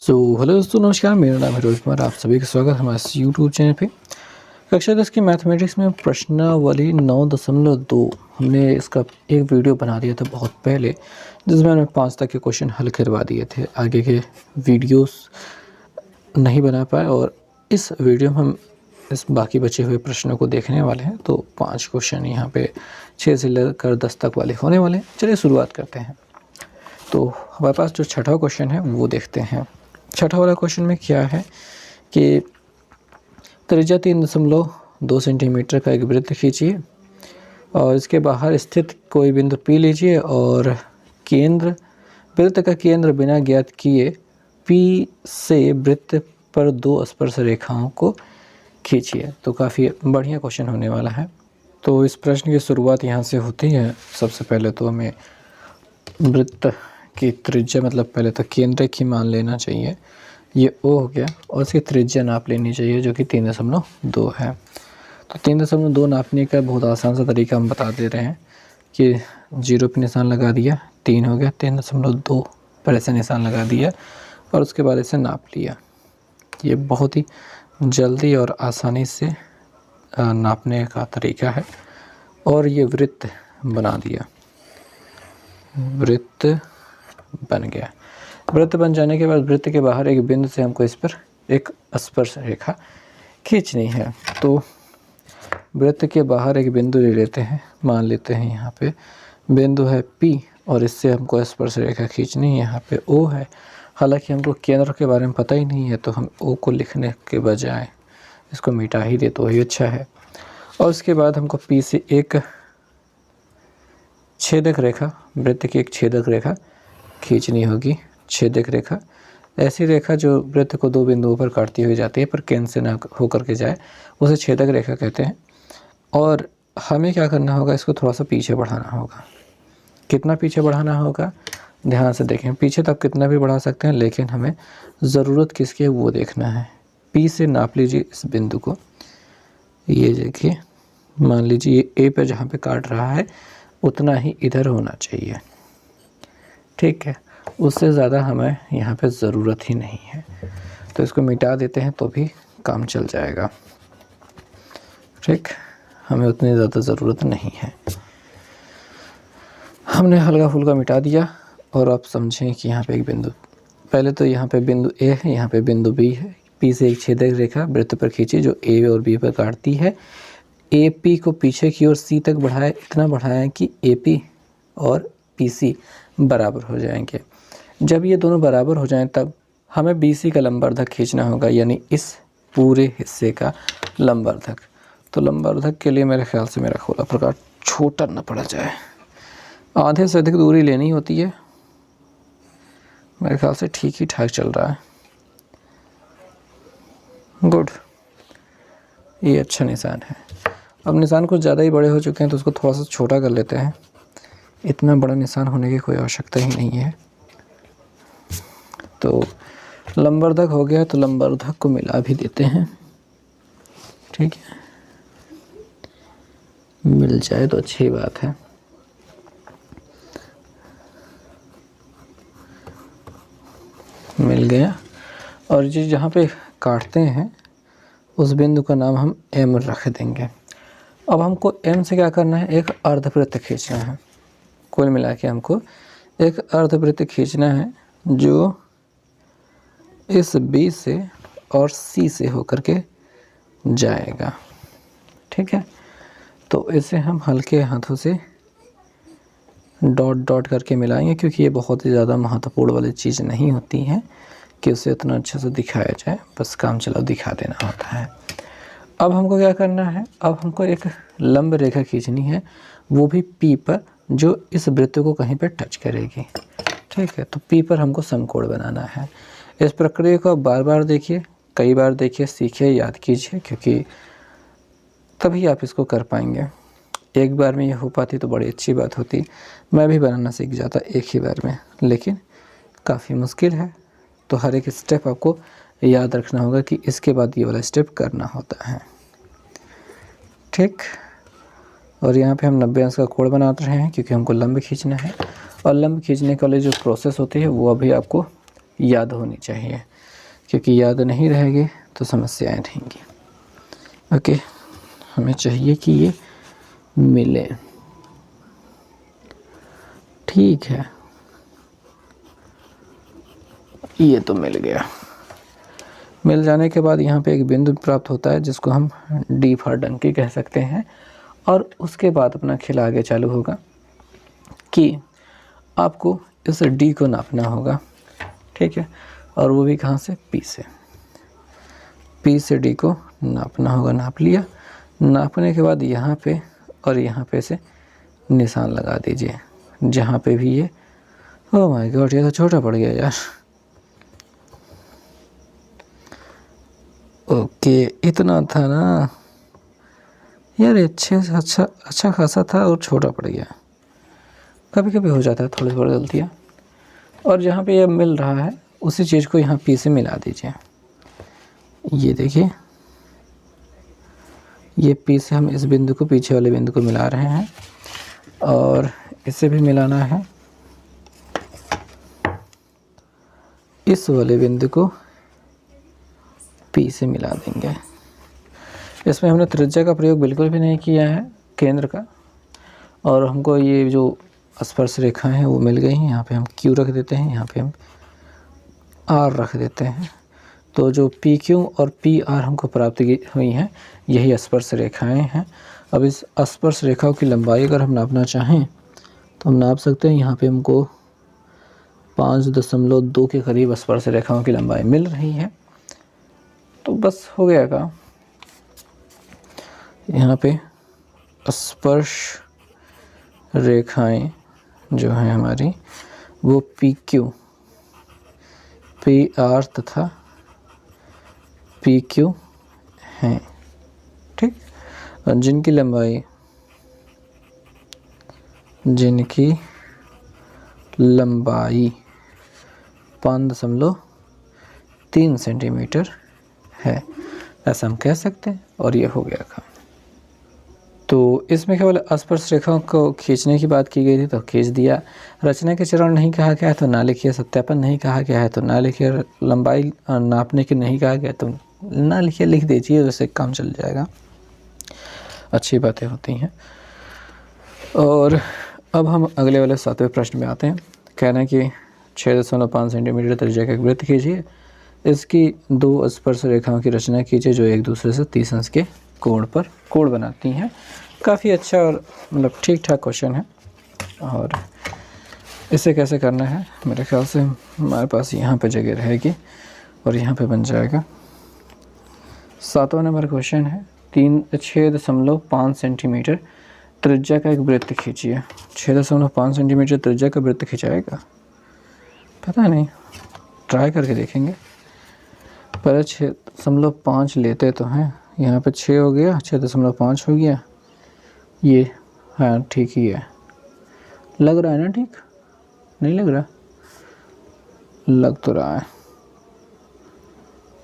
Hello दोस्तों, नमस्कार। मेरा नाम है रोहित कुमार। आप सभी का स्वागत है हमारे इस यूट्यूब चैनल पे। कक्षा 10 की मैथमेटिक्स में प्रश्नावली 9.2 हमने इसका एक वीडियो बना दिया था बहुत पहले, जिसमें हमने 5 तक के क्वेश्चन हल करवा दिए थे। आगे के वीडियोस नहीं बना पाए और इस वीडियो में हम इस बाकी बचे हुए प्रश्नों को देखने वाले हैं। तो 5 क्वेश्चन यहाँ पे 6 से लेकर 10 तक वाले होने वाले हैं। चलिए शुरुआत करते हैं। तो हमारे पास जो छठा क्वेश्चन है वो देखते हैं। छठा वाला क्वेश्चन में क्या है कि त्रिज्या 3.2 सेंटीमीटर का एक वृत्त खींचिए और इसके बाहर स्थित कोई बिंदु P लीजिए और वृत्त का केंद्र बिना ज्ञात किए P से वृत्त पर 2 स्पर्श रेखाओं को खींचिए। तो काफ़ी बढ़िया क्वेश्चन होने वाला है। तो इस प्रश्न की शुरुआत यहाँ से होती है। सबसे पहले तो हमें वृत्त की त्रिज्या मतलब पहले तो केंद्र की मान लेना चाहिए, ये O हो गया, और इसकी त्रिज्या नाप लेनी चाहिए जो कि 3.2 है। तो 3.2 नापने का बहुत आसान सा तरीका हम बता दे रहे हैं कि 0 पे निशान लगा दिया, 3 हो गया, 3.2 पर ऐसे निशान लगा दिया और उसके बाद इसे नाप लिया। ये बहुत ही जल्दी और आसानी से नापने का तरीका है। और ये वृत्त बना दिया, वृत्त बन गया। वृत्त बन जाने के बाद वृत्त के बाहर एक बिंदु से हमको इस पर एक स्पर्श रेखा खींचनी है। तो वृत्त के बाहर एक बिंदु ले लेते हैं, मान लेते हैं यहाँ पे बिंदु है P और इससे हमको स्पर्श रेखा खींचनी है। यहाँ पे O है, हालांकि हमको केंद्र के बारे में पता ही नहीं है तो हम O को लिखने के बजाय इसको मिटा ही दे तो ही अच्छा है। और उसके बाद हमको P से एक छेदक रेखा, वृत्त की एक छेदक रेखा खींचनी होगी। छेदक रेखा ऐसी रेखा जो वृत्त को 2 बिंदुओं पर काटती हुई जाती है पर केंद्र से ना होकर के जाए, उसे छेदक रेखा कहते हैं। और हमें क्या करना होगा, इसको थोड़ा सा पीछे बढ़ाना होगा। कितना पीछे बढ़ाना होगा, ध्यान से देखें। पीछे तक कितना भी बढ़ा सकते हैं, लेकिन हमें ज़रूरत किसकी है वो देखना है। P से नाप लीजिए इस बिंदु को, ये देखिए, मान लीजिए ये A पे जहाँ पे काट रहा है उतना ही इधर होना चाहिए, ठीक है। उससे ज़्यादा हमें यहाँ पे ज़रूरत ही नहीं है, तो इसको मिटा देते हैं तो भी काम चल जाएगा, ठीक। हमें उतनी ज़्यादा ज़रूरत नहीं है। हमने हल्का फुल्का मिटा दिया। और आप समझें कि यहाँ पे एक बिंदु, पहले तो यहाँ पे बिंदु A है, यहाँ पे बिंदु B है। P से एक छेदक रेखा वृत्त पर खींची जो A और B पर काटती है। AP को पीछे की ओर C तक बढ़ाए, इतना बढ़ाएं कि AP और PC बराबर हो जाएंगे। जब ये दोनों बराबर हो जाएं तब हमें BC का लंबवर्धक खींचना होगा, यानी इस पूरे हिस्से का लंबवर्धक। तो लंबवर्धक के लिए मेरे ख्याल से मेरा खोला प्रकार छोटा न पड़ जाए, आधे से अधिक दूरी लेनी होती है। मेरे ख्याल से ठीक ही ठाक चल रहा है, गुड, ये अच्छा निशान है। अब निशान कुछ ज़्यादा ही बड़े हो चुके हैं तो उसको थोड़ा सा छोटा कर लेते हैं। इतना बड़ा निशान होने की कोई आवश्यकता ही नहीं है। तो लंबवर्धक हो गया, तो लंबवर्धक को मिला भी देते हैं, ठीक है। मिल जाए तो अच्छी बात है। मिल गया। और जिस जहाँ पे काटते हैं उस बिंदु का नाम हम M रख देंगे। अब हमको M से क्या करना है, एक अर्धवृत्त खींचना है। कुल मिला के हमको एक अर्धवृत्त खींचना है जो इस B से और C से होकर के जाएगा, ठीक है। तो इसे हम हल्के हाथों से डॉट डॉट करके मिलाएंगे, क्योंकि ये बहुत ही ज़्यादा महत्वपूर्ण वाली चीज़ नहीं होती है कि उसे उतना अच्छे से दिखाया जाए, बस काम चलाओ दिखा देना होता है। अब हमको क्या करना है, अब हमको एक लंब रेखा खींचनी है, वो भी P पर, जो इस वृत्त को कहीं पर टच करेगी, ठीक है। तो P पर हमको समकोण बनाना है। इस प्रक्रिया को बार बार देखिए, कई बार देखिए, सीखिए, याद कीजिए, क्योंकि तभी आप इसको कर पाएंगे। एक बार में ये हो पाती तो बड़ी अच्छी बात होती। मैं भी बनाना सीख जाता एक ही बार में, लेकिन काफ़ी मुश्किल है। तो हर एक स्टेप आपको याद रखना होगा कि इसके बाद ये वाला स्टेप करना होता है, ठीक। और यहाँ पे हम 90 अंश का कोण बना रहे हैं क्योंकि हमको लंब खींचना है। और लंब खींचने के लिए जो प्रोसेस होती है वो अभी आपको याद होनी चाहिए। क्योंकि याद नहीं रहेगी तो समस्याएं रहेंगी। ओके, हमें चाहिए कि ये मिले। ठीक है, ये तो मिल गया। मिल जाने के बाद यहाँ पे एक बिंदु प्राप्त होता है जिसको हम डी फॉर डंकी कह सकते हैं। और उसके बाद अपना खेल आगे चालू होगा कि आपको इस डी को नापना होगा। ठीक है, और वो भी कहाँ से? पी से। पी से डी को नापना होगा। नाप लिया। नापने के बाद यहाँ पे और यहाँ पे से निशान लगा दीजिए जहाँ पे भी ये। ओह माय गॉड, ये तो छोटा पड़ गया यार। ओके, इतना था ना यार, अच्छे से अच्छा खासा था और छोटा पड़ गया। कभी कभी हो जाता है थोड़ी थोड़ी गलतियाँ। और जहाँ पे ये मिल रहा है उसी चीज़ को यहाँ पी से मिला दीजिए। ये देखिए, ये पी से हम इस बिंदु को पीछे वाले बिंदु को मिला रहे हैं और इसे भी मिलाना है इस वाले बिंदु को पी से मिला देंगे। इसमें हमने त्रिज्या का प्रयोग बिल्कुल भी नहीं किया है, केंद्र का। और हमको ये जो स्पर्श रेखाएं हैं वो मिल गई हैं। यहाँ पे हम Q रख देते हैं, यहाँ पे हम R रख देते हैं। तो जो PQ और PR हमको प्राप्त हुई हैं यही स्पर्श रेखाएं हैं। अब इस स्पर्श रेखाओं की लंबाई अगर हम नापना चाहें तो हम नाप सकते हैं। यहाँ पे हमको 5.2 के करीब स्पर्श रेखाओं की लंबाई मिल रही है। तो बस हो गया काम। यहाँ पे स्पर्श रेखाएं जो हैं हमारी वो PQ, PR तथा PQ हैं। ठीक, जिनकी लंबाई 5.3 सेंटीमीटर है, ऐसा हम कह सकते हैं। और ये हो गया काम। तो इसमें केवल स्पर्श रेखाओं को खींचने की बात की गई थी तो खींच दिया। रचना के चरण नहीं कहा गया है तो ना लिखिए। सत्यापन नहीं कहा गया है तो ना लिखिए। लंबाई नापने की नहीं कहा गया तो ना लिखिए, लिख दीजिए, उससे काम चल जाएगा। अच्छी बातें होती हैं। और अब हम अगले वाले 7वें प्रश्न में आते हैं। कह रहे हैं कि 6.5 सेंटीमीटर त्रिज्या का एक वृत्त कीजिए। इसकी 2 स्पर्श रेखाओं की रचना कीजिए जो एक दूसरे से 30 अंश के कोण बनाती हैं। काफ़ी अच्छा और मतलब ठीक ठाक क्वेश्चन है। और इसे कैसे करना है, मेरे ख्याल से हमारे पास यहाँ पे जगह रहेगी और यहाँ पे बन जाएगा। 7वां नंबर क्वेश्चन है। 6.5 सेंटीमीटर त्रिज्या का एक वृत्त खींचिए। 6.5 सेंटीमीटर त्रिज्या का वृत्त खिंचाएगा? पता नहीं, ट्राई करके देखेंगे। पहले 6.5 लेते तो हैं। यहाँ पे 6 हो गया, 6.5 हो गया। ये हाँ ठीक ही है, लग रहा है ना? ठीक नहीं लग रहा? लग तो रहा है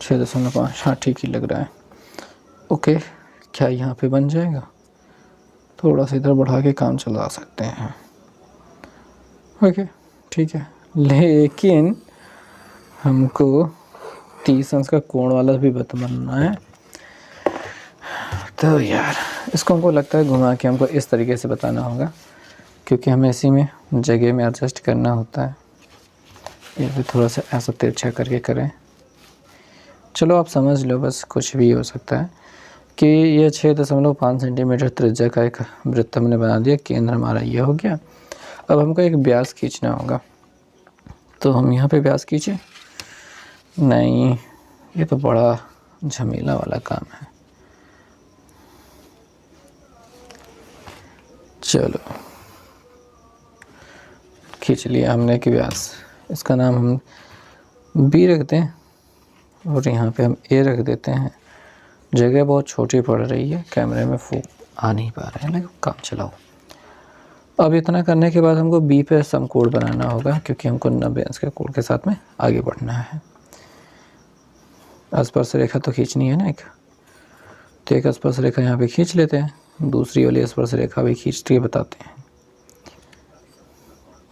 6.5। हाँ ठीक ही लग रहा है। ओके, क्या यहाँ पे बन जाएगा? थोड़ा सा इधर बढ़ा के काम चला सकते हैं। ओके ठीक है, लेकिन हमको 30 अंश का कोण वाला भी बनना है। तो यार इसको हमको लगता है घुमा के हमको इस तरीके से बताना होगा, क्योंकि हमें इसी में जगह में एडजस्ट करना होता है। ये भी थोड़ा सा ऐसा तिरछा करके करें। चलो आप समझ लो, बस कुछ भी हो सकता है कि ये 6.5 सेंटीमीटर त्रिज्या का एक वृत्त हमने बना दिया। केंद्र हमारा ये हो गया। अब हमको एक व्यास खींचना होगा। तो हम यहाँ पे व्यास खींचे? नहीं, ये तो बड़ा झमेला वाला काम है। चलो खींच लिया हमने कि व्यास। इसका नाम हम बी रख दें और यहाँ पे हम ए रख देते हैं। जगह बहुत छोटी पड़ रही है, कैमरे में आ नहीं पा रहे हैं, लेकिन काम चलाओ। अब इतना करने के बाद हमको बी पे समकोण बनाना होगा, क्योंकि हमको 90 अंश के कोण के साथ में आगे बढ़ना है। स्पर्श रेखा तो खींचनी है ना एक, तो एक स्पर्श रेखा यहाँ पे खींच लेते हैं, दूसरी वाली स्पर्श रेखा भी खींच के बताते हैं।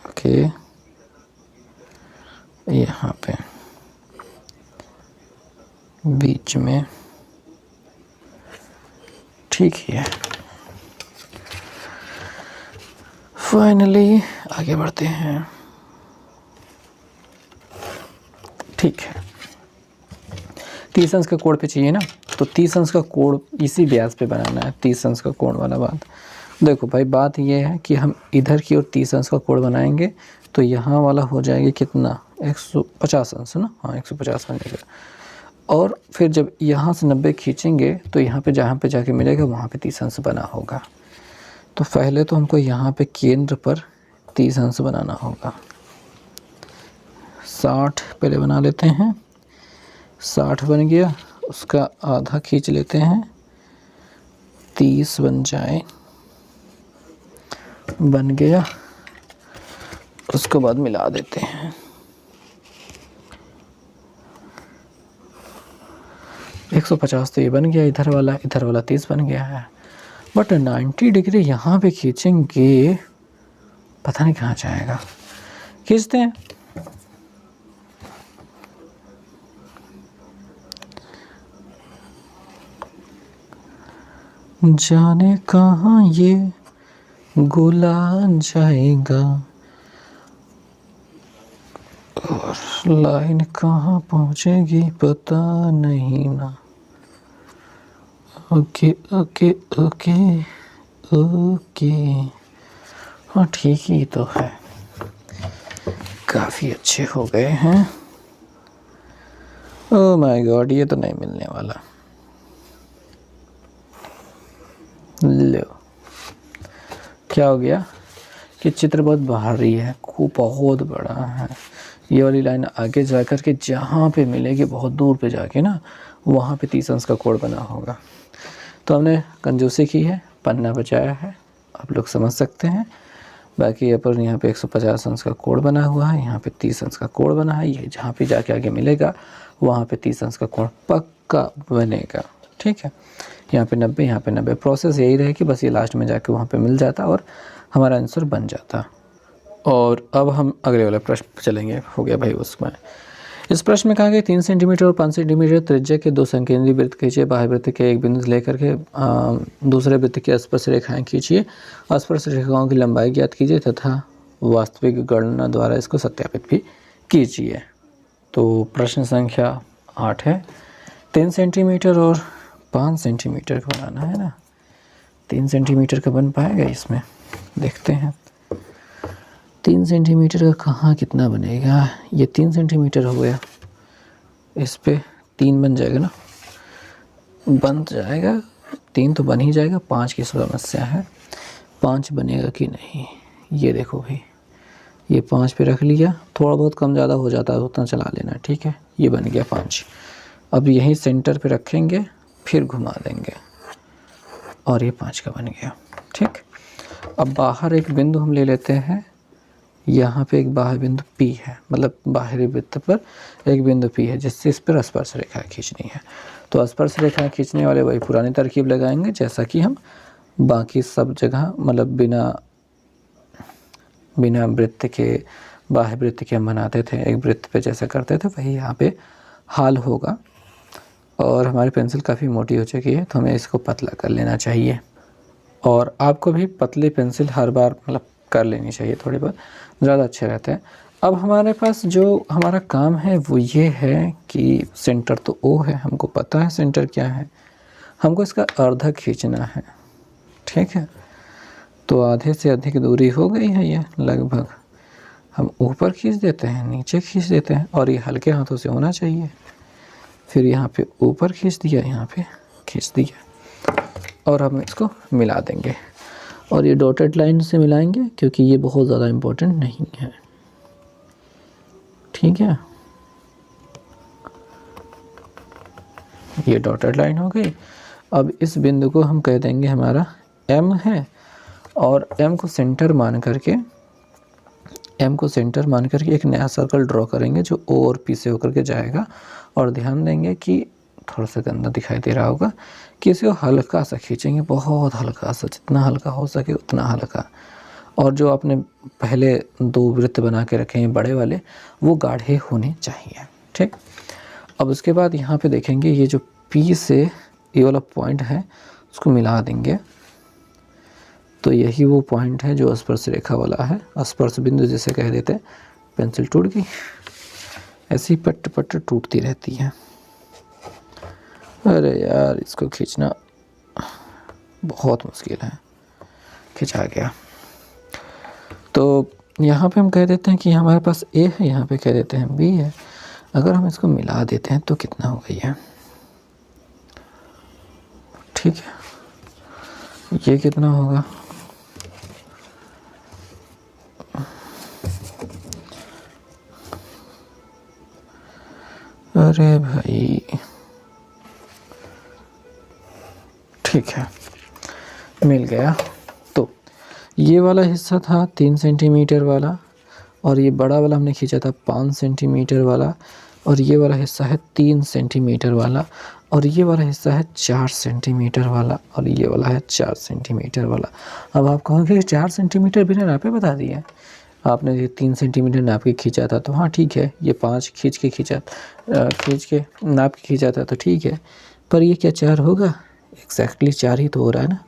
ओके, यहाँ पे बीच में, ठीक ही है। फाइनली आगे बढ़ते हैं। ठीक है, 30 अंश का कोण पे चाहिए ना, तो 30 अंश का कोण इसी व्यास पे बनाना है, 30 अंश का कोण वाला बात। देखो भाई, बात ये है कि हम इधर की ओर 30 अंश का कोण बनाएंगे तो यहाँ वाला हो जाएगा कितना, 150 अंश ना, हाँ 150 बनेगा। और फिर जब यहाँ से 90 खींचेंगे तो यहाँ पे जहाँ पे जाके मिलेगा वहाँ पे 30 अंश बना होगा। तो पहले तो हमको यहाँ पे केंद्र पर 30 अंश बनाना होगा। 60 पहले बना लेते हैं, 60 बन गया, उसका आधा खींच लेते हैं, 30 बन जाए, बन गया, उसके बाद मिला देते हैं। 150 तो ये बन गया, इधर वाला 30 बन गया है। बट 90 डिग्री यहाँ पे खींचेंगे, पता नहीं कहाँ जाएगा। खींचते हैं, जाने कहाँ ये गोला जाएगा और लाइन कहाँ पहुँचेगी पता नहीं ना। ओके ओके ओके ओके, हाँ ठीक ही तो है, काफ़ी अच्छे हो गए हैं। ओह माय गॉड, ये तो नहीं मिलने वाला। लो, क्या हो गया कि चित्र बहुत बाहरी है, खूब बहुत बड़ा है। ये वाली लाइन आगे जा कर के जहाँ पे मिलेगी बहुत दूर पे जाके ना, वहाँ पे 30 अंश का कोण बना होगा। तो हमने कंजूसी की है, पन्ना बचाया है, आप लोग समझ सकते हैं। बाकी अपन यहाँ पे 150 अंश का कोण बना हुआ है, यहाँ पे 30 अंश का कोण बना है। ये जहाँ पे जाके आगे मिलेगा वहाँ पे 30 अंश का कोण पक्का बनेगा। ठीक है, यहाँ पे 90, यहाँ पे 90। प्रोसेस यही रहे कि बस ये लास्ट में जाके वहाँ पे मिल जाता और हमारा आंसर बन जाता। और अब हम अगले वाले प्रश्न पर चलेंगे। हो गया भाई उसमें। इस प्रश्न में कहा गया 3 सेंटीमीटर और 5 सेंटीमीटर त्रिज्या के 2 संकेंद्री वृत्त खींचिए। बाह्य वृत्त के एक बिंदु से लेकर के दूसरे वृत्त की स्पर्श रेखाएं खींचिए। स्पर्श रेखाओं की लंबाई ज्ञात कीजिए तथा वास्तविक गणना द्वारा इसको सत्यापित भी कीजिए। तो प्रश्न संख्या 8 है। 3 सेंटीमीटर और 5 सेंटीमीटर का बनाना है ना। 3 सेंटीमीटर का बन पाएगा इसमें, देखते हैं। 3 सेंटीमीटर का कहाँ कितना बनेगा। ये 3 सेंटीमीटर हो गया, इस पे 3 बन जाएगा ना, बन जाएगा। 3 तो बन ही जाएगा, 5 की समस्या है, 5 बनेगा कि नहीं। ये देखो भाई, ये 5 पे रख लिया, थोड़ा बहुत कम ज़्यादा हो जाता है उतना चला लेना। ठीक है, ये बन गया 5। अब यहीं सेंटर पे रखेंगे, फिर घुमा देंगे और ये 5 का बन गया। ठीक, अब बाहर एक बिंदु हम ले लेते हैं। यहाँ पे एक बाहर बिंदु P है, मतलब बाहरी वृत्त पर एक बिंदु P है जिससे इस पर स्पर्श रेखा खींचनी है। तो स्पर्श रेखा खींचने वाले वही पुरानी तरकीब लगाएंगे जैसा कि हम बाकी सब जगह, मतलब बिना वृत्त के, बाह्य वृत्त के हम बनाते थे, एक वृत्त पे जैसा करते थे वही यहाँ पे हाल होगा। और हमारी पेंसिल काफ़ी मोटी हो चुकी है तो हमें इसको पतला कर लेना चाहिए। और आपको भी पतली पेंसिल हर बार मतलब कर लेनी चाहिए, थोड़ी बहुत ज़्यादा अच्छे रहते हैं। अब हमारे पास जो हमारा काम है वो ये है कि सेंटर तो O है, हमको पता है सेंटर क्या है, हमको इसका अर्धा खींचना है। ठीक है, तो आधे से अधिक दूरी हो गई है ये लगभग। हम ऊपर खींच देते हैं, नीचे खींच देते हैं, और ये हल्के हाथों से होना चाहिए। फिर यहाँ पे ऊपर खींच दिया, यहाँ पे खींच दिया, और हम इसको मिला देंगे। और ये डॉटेड लाइन से मिलाएंगे क्योंकि ये बहुत ज़्यादा इम्पोर्टेंट नहीं है। ठीक है, ये डॉटेड लाइन हो गई। अब इस बिंदु को हम कह देंगे हमारा M है, और M को सेंटर मान करके एक नया सर्कल ड्रॉ करेंगे जो O और P से होकर के जाएगा। और ध्यान देंगे कि थोड़ा सा गंदा दिखाई दे रहा होगा कि इसे हल्का सा खींचेंगे, बहुत हल्का सा, जितना हल्का हो सके उतना हल्का। और जो आपने पहले 2 वृत्त बना के रखे हैं बड़े वाले, वो गाढ़े होने चाहिए। ठीक, अब उसके बाद यहाँ पे देखेंगे ये जो P से ये वाला पॉइंट है उसको मिला देंगे, तो यही वो पॉइंट है जो स्पर्श रेखा वाला है, स्पर्श बिंदु जिसे कह देते हैं। पेंसिल टूट गई, ऐसी पट पट टूटती रहती है। अरे यार इसको खींचना बहुत मुश्किल है, खिंचा गया। तो यहाँ पे हम कह देते हैं कि हमारे पास A है, यहाँ पे कह देते हैं B है। अगर हम इसको मिला देते हैं तो कितना हो गई है, ठीक है। ये कितना होगा, अरे भाई ठीक है, मिल गया। तो ये वाला हिस्सा था 3 सेंटीमीटर वाला, और ये बड़ा वाला हमने खींचा था 5 सेंटीमीटर वाला, और ये वाला हिस्सा है 3 सेंटीमीटर वाला, और ये वाला हिस्सा है 4 सेंटीमीटर वाला, और ये वाला है 4 सेंटीमीटर वाला। अब आप कहोगे कि 4 सेंटीमीटर बिना नापे बता दिया, आपने ये 3 सेंटीमीटर नाप के खींचा था तो हाँ ठीक है, ये 5 खींच के नाप के खींचा था तो ठीक है, पर ये क्या 4 होगा? एग्जैक्टली 4 ही तो हो रहा है ना।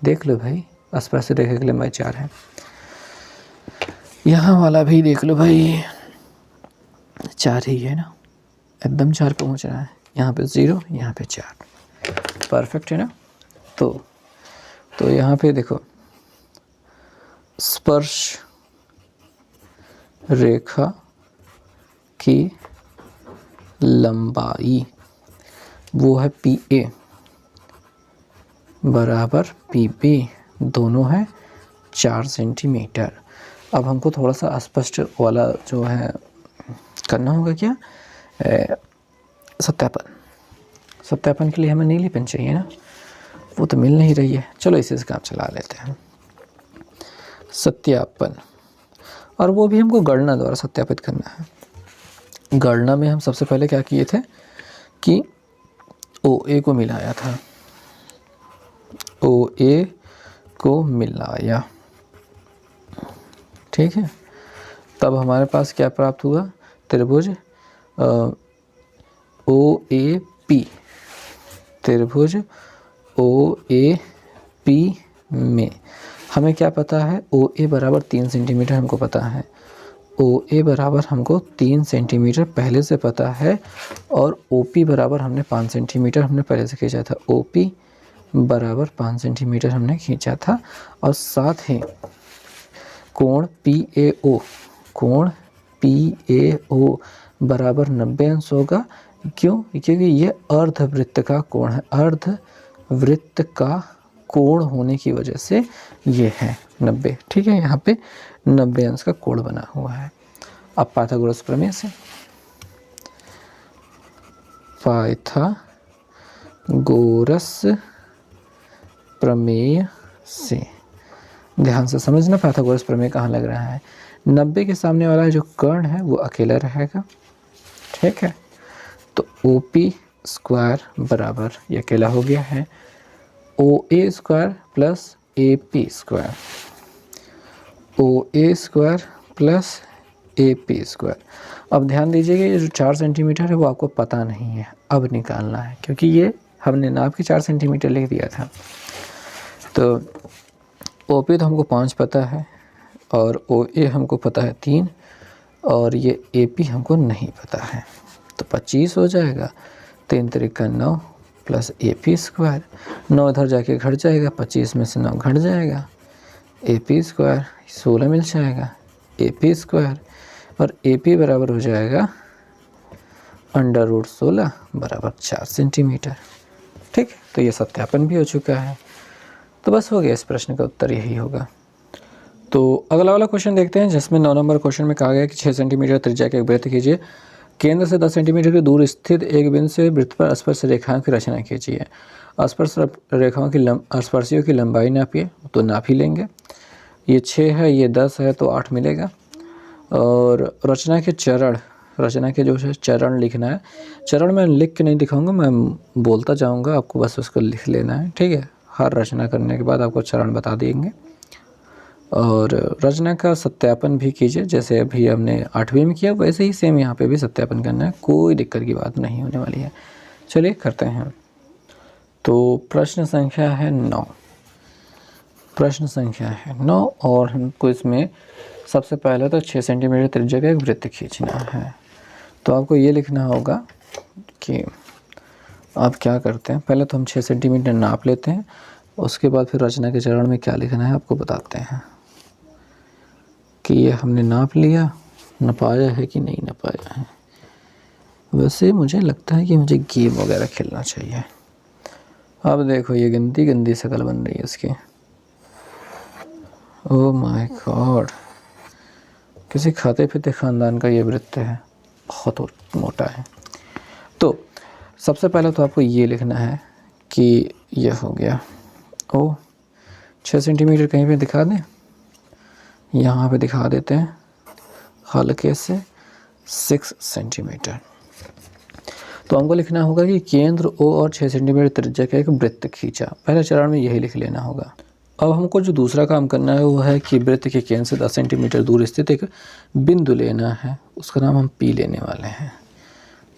देख लो भाई, आसपास से देखने के लिए मैं 4 है। यहाँ वाला भी देख लो भाई, 4 ही है ना, एकदम 4 पे पहुँच रहा है। यहाँ पे 0, यहाँ पे 4, परफेक्ट है ना। तो यहाँ पे देखो, स्पर्श रेखा की लंबाई वो है PA बराबर PB, दोनों है 4 सेंटीमीटर। अब हमको थोड़ा सा अस्पष्ट वाला जो है करना होगा, क्या सत्यापन के लिए हमें नीली पेन चाहिए ना, वो तो मिल नहीं रही है। चलो इसी से काम चला लेते हैं, सत्यापन। और वो भी हमको गणना द्वारा सत्यापित करना है। गणना में हम सबसे पहले क्या किए थे कि OA को मिलाया था, OA को मिलाया, ठीक है। तब हमारे पास क्या प्राप्त हुआ, त्रिभुज OAP, त्रिभुज OAP में हमें क्या पता है, OA बराबर 3 सेंटीमीटर हमको पता है, OA बराबर हमको 3 सेंटीमीटर पहले से पता है, और OP बराबर हमने 5 सेंटीमीटर हमने पहले से खींचा था, OP बराबर 5 सेंटीमीटर हमने खींचा था। और साथ ही कोण PAO बराबर 90 अंश होगा। क्यों? क्योंकि ये अर्धवृत्त का कोण है, अर्धवृत्त का कोण होने की वजह से ये है 90, ठीक है। यहाँ पे 90 अंश का कोण बना हुआ है। अब पाइथागोरस प्रमेय से, पाइथागोरस प्रमेय से ध्यान से समझना, पाइथागोरस प्रमेय कहाँ लग रहा है। 90 के सामने वाला जो कर्ण है वो अकेला रहेगा, ठीक है। तो OP स्क्वायर बराबर, ये अकेला हो गया है, OA square plus AP square, OA square plus AP square. अब ध्यान दीजिएगा, ये जो 4 सेंटीमीटर है वो आपको पता नहीं है, अब निकालना है, क्योंकि ये हमने नाप के 4 सेंटीमीटर लिख दिया था। तो OP तो हमको 5 पता है, और OA हमको पता है 3, और ये AP हमको नहीं पता है, तो 25 हो जाएगा। 3 त्रिका 9 प्लस AP स्क्वायर, 9 इधर जाके घट जाएगा, 25 में से 9 घट जाएगा, AP स्क्वायर 16 मिल जाएगा, AP स्क्वायर, और AP बराबर हो जाएगा √16 बराबर 4 सेंटीमीटर, ठीक। तो ये सत्यापन भी हो चुका है। तो बस हो गया, इस प्रश्न का उत्तर यही होगा। तो अगला वाला क्वेश्चन देखते हैं, जिसमें 9 नंबर क्वेश्चन में कहा गया कि 6 सेंटीमीटर त्रिज्या के एक वृत्त कीजिए, केंद्र से 10 सेंटीमीटर की दूर स्थित एक बिंदु से वृत्त पर स्पर्श रेखाओं की रचना कीजिए। स्पर्श रेखाओं की स्पर्शियों की लंबाई नापिए, तो नाप ही लेंगे। ये 6 है, ये 10 है, तो 8 मिलेगा। और रचना के जो है चरण लिखना है। चरण मैं लिख के नहीं दिखाऊंगा, मैं बोलता जाऊंगा, आपको बस उसको लिख लेना है, ठीक है। हर रचना करने के बाद आपको चरण बता देंगे। और रचना का सत्यापन भी कीजिए, जैसे अभी हमने 8वीं में किया वैसे ही सेम यहाँ पे भी सत्यापन करना है, कोई दिक्कत की बात नहीं होने वाली है। चलिए करते हैं। तो प्रश्न संख्या है 9, प्रश्न संख्या है 9 और हमको इसमें सबसे पहले तो 6 सेंटीमीटर त्रिज्या का एक वृत्त खींचना है। तो आपको ये लिखना होगा कि आप क्या करते हैं, पहले तो हम 6 सेंटीमीटर नाप लेते हैं, उसके बाद फिर रचना के चरण में क्या लिखना है आपको बताते हैं कि ये हमने नाप लिया, नपाया है कि नहीं नपाया है। वैसे मुझे लगता है कि मुझे गेम वगैरह खेलना चाहिए। अब देखो ये गंदी गंदी शक्ल बन रही है इसकी। ओह माय गॉड, किसी खाते पीते ख़ानदान का ये वृत्त है, बहुत मोटा है। तो सबसे पहले तो आपको ये लिखना है कि ये हो गया, ओ 6 सेंटीमीटर कहीं पे दिखा दें, यहाँ पे दिखा देते हैं हल्के से 6 सेंटीमीटर। तो हमको लिखना होगा कि केंद्र O और 6 सेंटीमीटर त्रिज्या का एक वृत्त खींचा। पहले चरण में यही लिख लेना होगा। अब हमको जो दूसरा काम करना है वो है कि वृत्त के केंद्र से 10 सेंटीमीटर दूर स्थित एक बिंदु लेना है, उसका नाम हम P लेने वाले हैं।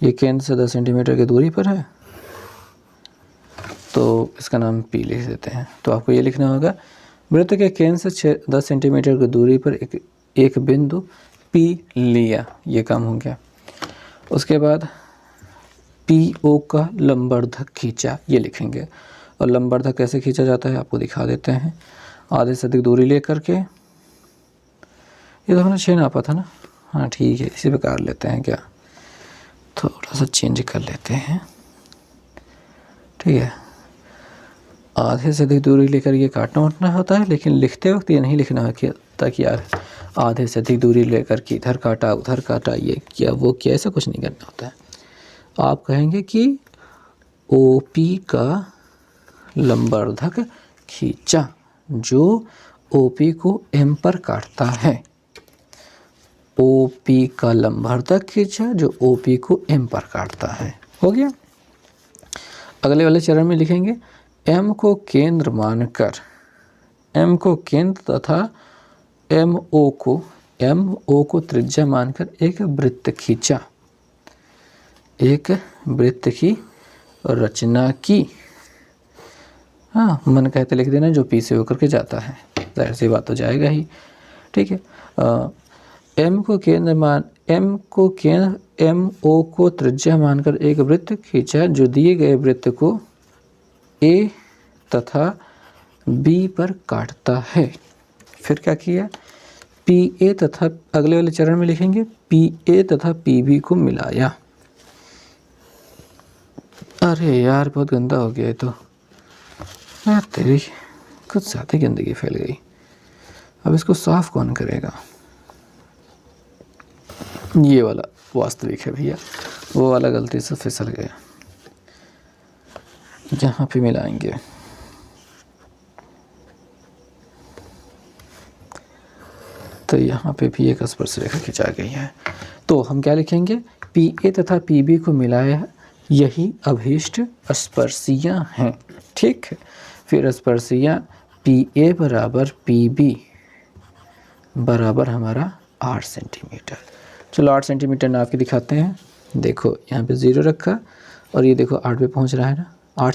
ये केंद्र से 10 सेंटीमीटर की दूरी पर है तो इसका नाम P लिख देते हैं। तो आपको ये लिखना होगा वृत्त के केंद्र से 10 सेंटीमीटर की दूरी पर एक बिंदु P लिया, ये काम हो गया। उसके बाद PO का लंबवर्धक खींचा, ये लिखेंगे। और लंबवर्धक कैसे खींचा जाता है आपको दिखा देते हैं। आधे से अधिक दूरी लेकर के, ये तो हमने 6 नापा था ना, हाँ ठीक है, इसी प्रकार लेते हैं क्या, थोड़ा सा चेंज कर लेते हैं, ठीक है। आधे से अधिक दूरी लेकर ये काटना उठना होता है, लेकिन लिखते वक्त ये नहीं लिखना है कि ताकि यार आधे से अधिक दूरी लेकर के इधर काटा उधर काटा, ये किया वो किया, ऐसा कुछ नहीं करना होता है। आप कहेंगे कि OP का लंबवर्धक खींचा जो OP को M पर काटता है। OP का लंबवर्धक खींचा जो OP को M पर काटता है। हो गया। अगले वाले चरण में लिखेंगे M को केंद्र मानकर, M को केंद्र तथा MO को त्रिज्या मानकर एक वृत्त खींचा, एक वृत्त की रचना की। हाँ, मन कहते लिख देना जो P से होकर के जाता है, जाहिर सी बात तो जाएगा ही, ठीक है। MO को त्रिज्या मानकर एक वृत्त खींचा जो दिए गए वृत्त को A तथा B पर काटता है। फिर क्या किया, PA तथा, अगले वाले चरण में लिखेंगे PA तथा PB को मिलाया। अरे यार बहुत गंदा हो गया है तो, यार तेरी कुछ ज़्यादा गंदगी फैल गई। अब इसको साफ कौन करेगा। ये वाला वास्तविक है भैया, वो वाला गलती से फिसल गया। यहाँ पे मिलाएंगे, तो यहाँ पे भी एक स्पर्श रेखा खिंचा गई है। तो हम क्या लिखेंगे, PA तथा PB को मिलाया, यही अभीष्ट स्पर्शियाँ हैं, ठीक है। फिर स्पर्शियाँ PA बराबर PB बराबर हमारा 8 सेंटीमीटर। चलो 8 सेंटीमीटर नाप के दिखाते हैं। देखो यहाँ पे 0 रखा और ये देखो 8 पे पहुँच रहा है ना। 8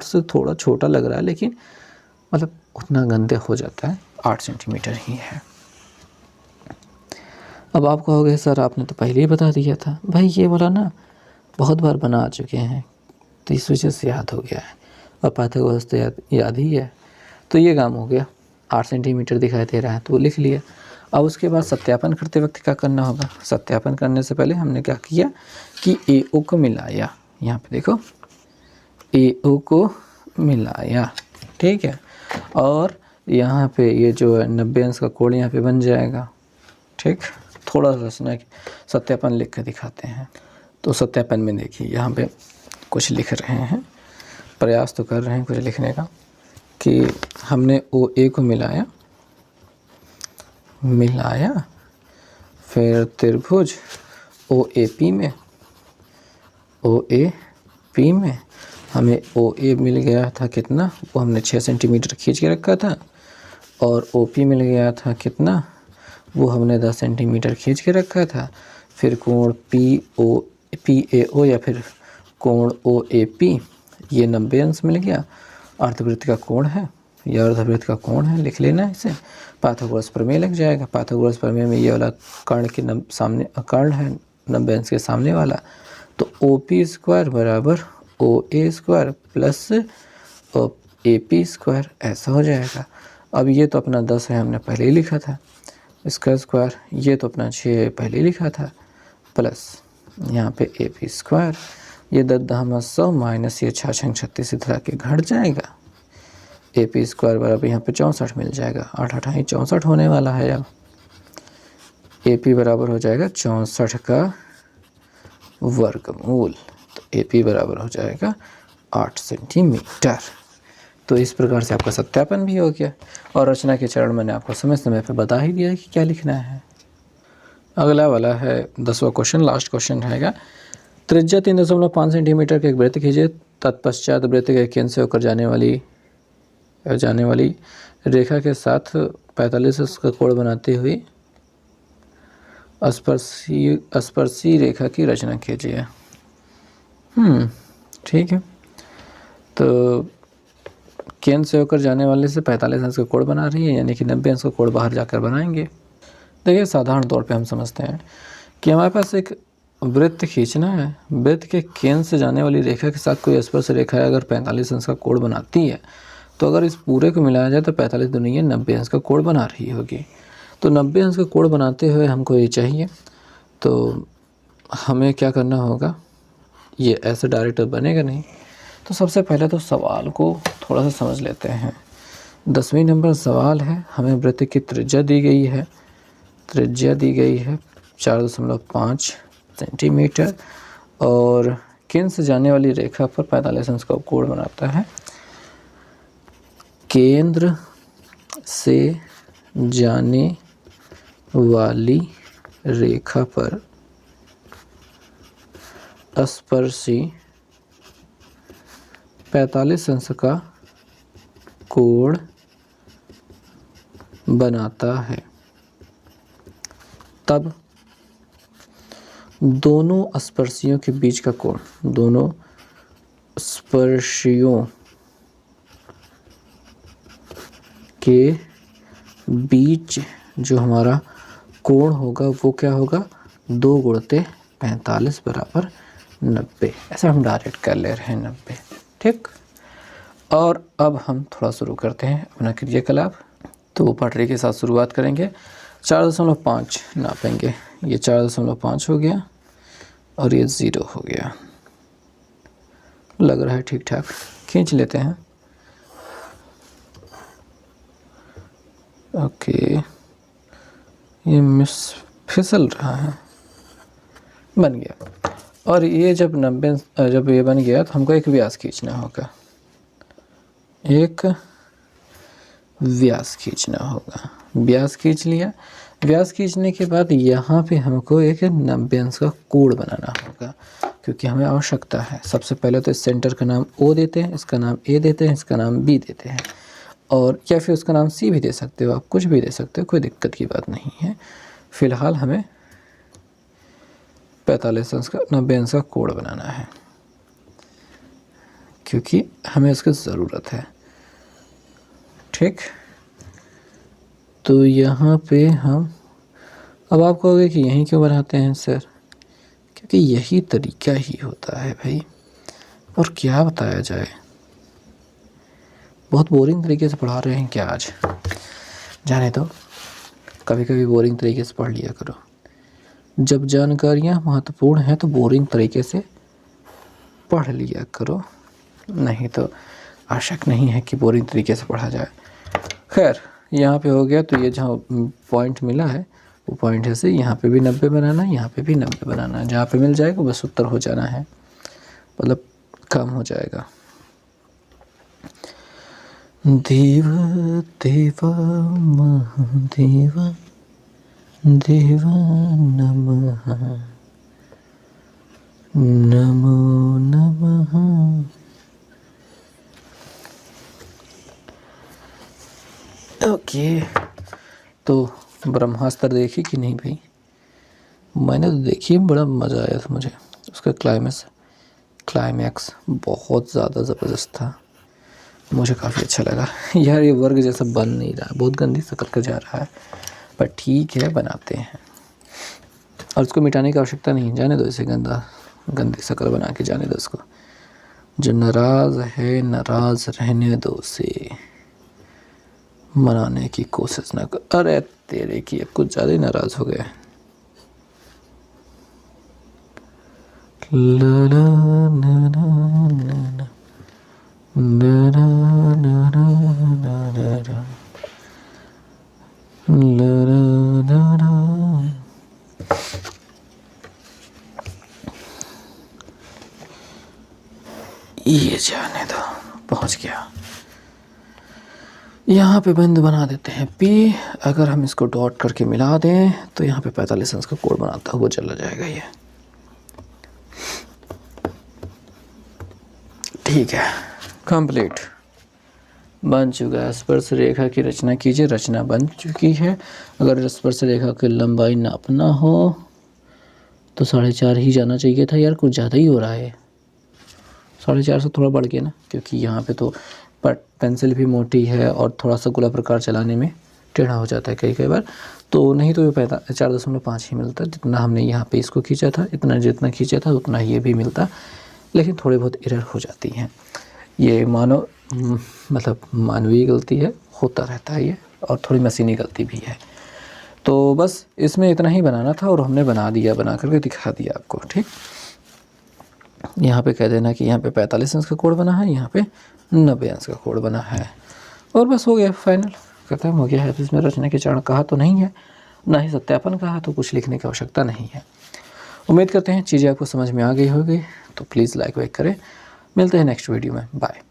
से थोड़ा छोटा लग रहा है, लेकिन मतलब उतना गंदे हो जाता है, 8 सेंटीमीटर ही है। अब आप कहोगे सर आपने तो पहले ही बता दिया था। भाई ये वाला ना बहुत बार बना चुके हैं तो इस वजह से याद हो गया है, और पाइथागोरस तो याद ही है। तो ये काम हो गया, 8 सेंटीमीटर दिखाई दे रहा है तो वो लिख लिया। अब उसके बाद सत्यापन करते वक्त क्या करना होगा, सत्यापन करने से पहले हमने क्या किया कि AO को मिलाया। यहाँ पे देखो AO को मिलाया, ठीक है। और यहाँ पे ये जो है 90 अंश का कोण यहाँ पे बन जाएगा, ठीक। थोड़ा सा सत्यापन लिख कर दिखाते हैं। तो सत्यापन में देखिए यहाँ पे कुछ लिख रहे हैं, प्रयास तो कर रहे हैं कुछ लिखने का, कि हमने OA को मिलाया, फिर त्रिभुज OAP में हमें OA मिल गया था कितना, वो हमने 6 सेंटीमीटर खींच के रखा था, और OP मिल गया था कितना, वो हमने 10 सेंटीमीटर खींच के रखा था। फिर कोण PAO या फिर कोण OAP ये 90 अंश मिल गया। अर्धवृत्त का कोण है, यह अर्धवृत्त का कोण है, लिख लेना इसे। पाइथागोरस प्रमेय लग जाएगा। पाइथागोरस प्रमेय में ये वाला कर्ण के सामने कर्ण है 90 अंश के सामने वाला, तो OP² बराबर OA² प्लस AP², ऐसा हो जाएगा। अब ये तो अपना 10 है, हमने पहले ही लिखा था, इसका स्क्वायर, ये तो अपना 6 पहले ही लिखा था, प्लस यहाँ पे AP², ये 10⁻100 माइनस ये 6 6 36 इधर आके घट जाएगा। AP² बराबर यहाँ पे 64 मिल जाएगा, 8 8 64 होने वाला है। अब AP बराबर हो जाएगा 64 का वर्गमूल, तो AP बराबर हो जाएगा 8 सेंटीमीटर। तो इस प्रकार से आपका सत्यापन भी हो गया और रचना के चरण मैंने आपको समय समय पर बता ही दिया है कि क्या लिखना है। अगला वाला है 10वां क्वेश्चन, लास्ट क्वेश्चन रहेगा। त्रिज्या 3.5 सेंटीमीटर का एक वृत्त खींचे, तत्पश्चात वृत्त के केंद्र से होकर जाने वाली रेखा के साथ 45 का कोण बनाते हुए स्पर्शी रेखा की रचना कीजिए। ठीक है, तो केंद्र से होकर जाने वाले से 45 अंश का कोण बना रही है, यानी कि 90 अंश का कोण बाहर जाकर बनाएंगे। देखिए साधारण तौर पे हम समझते हैं कि हमारे पास एक वृत्त खींचना है, वृत्त के केंद्र से जाने वाली रेखा के साथ कोई स्पर्श रेखा अगर 45 अंश का कोण बनाती है, तो अगर इस पूरे को मिलाया जाए तो 45 दूनी 90 अंश का कोण बना रही होगी। तो 90 अंश का कोण बनाते हुए हमको ये चाहिए, तो हमें क्या करना होगा, ये ऐसे डायरेक्ट बनेगा नहीं। तो सबसे पहले तो सवाल को थोड़ा सा समझ लेते हैं। 10वीं नंबर सवाल है, हमें वृत्त की त्रिज्या दी गई है, 4.5 सेंटीमीटर और केंद्र से जाने वाली रेखा पर 45 अंश का कोण बनाता है। केंद्र से जाने वाली रेखा पर स्पर्शी 45 अंश का कोण बनाता है। तब दोनों स्पर्शियों के बीच का कोण, दोनों स्पर्शियों के बीच जो हमारा कोण होगा वो क्या होगा, 2 × 45 बराबर 90। ऐसा हम डायरेक्ट कर ले रहे हैं 90। ठीक, और अब हम थोड़ा शुरू करते हैं अपना क्रियाकलाप। तो पटरी के साथ शुरुआत करेंगे, 4.5 नापेंगे, ये 4.5 हो गया और ये 0 हो गया, लग रहा है ठीक ठाक। खींच लेते हैं, ओके, ये फिसल रहा है, बन गया। और ये जब ये बन गया तो हमको एक व्यास खींचना होगा, एक व्यास खींचना होगा। व्यास खींच लिया, व्यास खींचने के बाद यहाँ पे हमको एक 90 अंश का कोण बनाना होगा, क्योंकि हमें आवश्यकता है। सबसे पहले तो इस सेंटर का नाम O देते हैं, इसका नाम A देते हैं, इसका नाम B देते हैं, और या फिर उसका नाम C भी दे सकते हो, आप कुछ भी दे सकते हो, कोई दिक्कत की बात नहीं है। फिलहाल हमें 45 अंश का 90 अंश का कोण बनाना है, क्योंकि हमें उसकी ज़रूरत है। ठीक, तो यहाँ पे हम, अब आप कहोगे कि यहीं क्यों बनाते हैं सर, क्योंकि यही तरीका ही होता है भाई, और क्या बताया जाए, बहुत बोरिंग तरीके से पढ़ा रहे हैं क्या आज, जाने दो, कभी कभी बोरिंग तरीके से पढ़ लिया करो। जब जानकारियाँ महत्वपूर्ण हैं तो बोरिंग तरीके से पढ़ लिया करो, नहीं तो आवश्यक नहीं है कि बोरिंग तरीके से पढ़ा जाए। खैर, यहाँ पे हो गया, तो ये जहाँ पॉइंट मिला है वो पॉइंट है से यहाँ पे भी 90 बनाना है, यहाँ पे भी 90 बनाना है, जहाँ पे मिल जाएगा बस उत्तर हो जाना है, मतलब काम हो जाएगा। देव देवा महादेवा देवा नमः, नमो नमः। ओके, ये तो ब्रह्मास्त्र देखी कि नहीं भाई? मैंने तो देखी, बड़ा मज़ा आया था मुझे। उसका क्लाइमैक्स बहुत ज़्यादा ज़बरदस्त था, मुझे काफ़ी अच्छा लगा। यार ये वर्ग जैसा बन नहीं रहा, बहुत गंदी शक्ल का जा रहा है, पर ठीक है बनाते हैं। और उसको मिटाने की आवश्यकता नहीं, जाने दो इसे, गंदी शक्ल बना के जाने दो उसको। जो नाराज़ है नाराज़ रहने दो उसे, मनाने की कोशिश ना कर। अरे तेरे की अब कुछ ज़्यादा ही नाराज़ हो गए। ला ला ना ना ना ना ना ना ना ना ना ना ना। ये जाने दो, पहुंच गया। यहाँ पे बंद बना देते हैं पी। अगर हम इसको डॉट करके मिला दें तो यहाँ पे 45 अंश का कोड बनाता हुआ चला जाएगा ये। ठीक है, कंप्लीट बन चुका है। स्पर्श रेखा की रचना कीजिए। रचना बन चुकी है। अगर स्पर्श रेखा की लंबाई नापना हो तो 4.5 ही जाना चाहिए था। यार कुछ ज़्यादा ही हो रहा है, 4.5 से थोड़ा बढ़ गया ना, क्योंकि यहाँ पे तो पेंसिल भी मोटी है और थोड़ा सा गोला प्रकार चलाने में टेढ़ा हो जाता है कई बार। तो नहीं तो ये 4.5 ही मिलता, जितना हमने यहाँ पे इसको खींचा था, जितना खींचा था उतना ये भी मिलता, लेकिन थोड़ी बहुत एरर हो जाती हैं। ये मतलब मानवीय गलती है, होता रहता है ये, और थोड़ी मशीनी गलती भी है। तो बस इसमें इतना ही बनाना था और हमने बना दिया, बना करके दिखा दिया आपको। ठीक, यहाँ पे कह देना कि यहाँ पे 45 अंश का कोड बना है, यहाँ पे 90 अंश का कोड बना है, और बस हो गया, फाइनल खत्म हो गया है। इसमें रचना के चरण कहा तो नहीं है, ना ही सत्यापन कहा, तो कुछ लिखने की आवश्यकता नहीं है। उम्मीद करते हैं चीज़ें आपको समझ में आ गई होगी। तो प्लीज़ लाइक वाइक करें। मिलते हैं नेक्स्ट वीडियो में, बाय।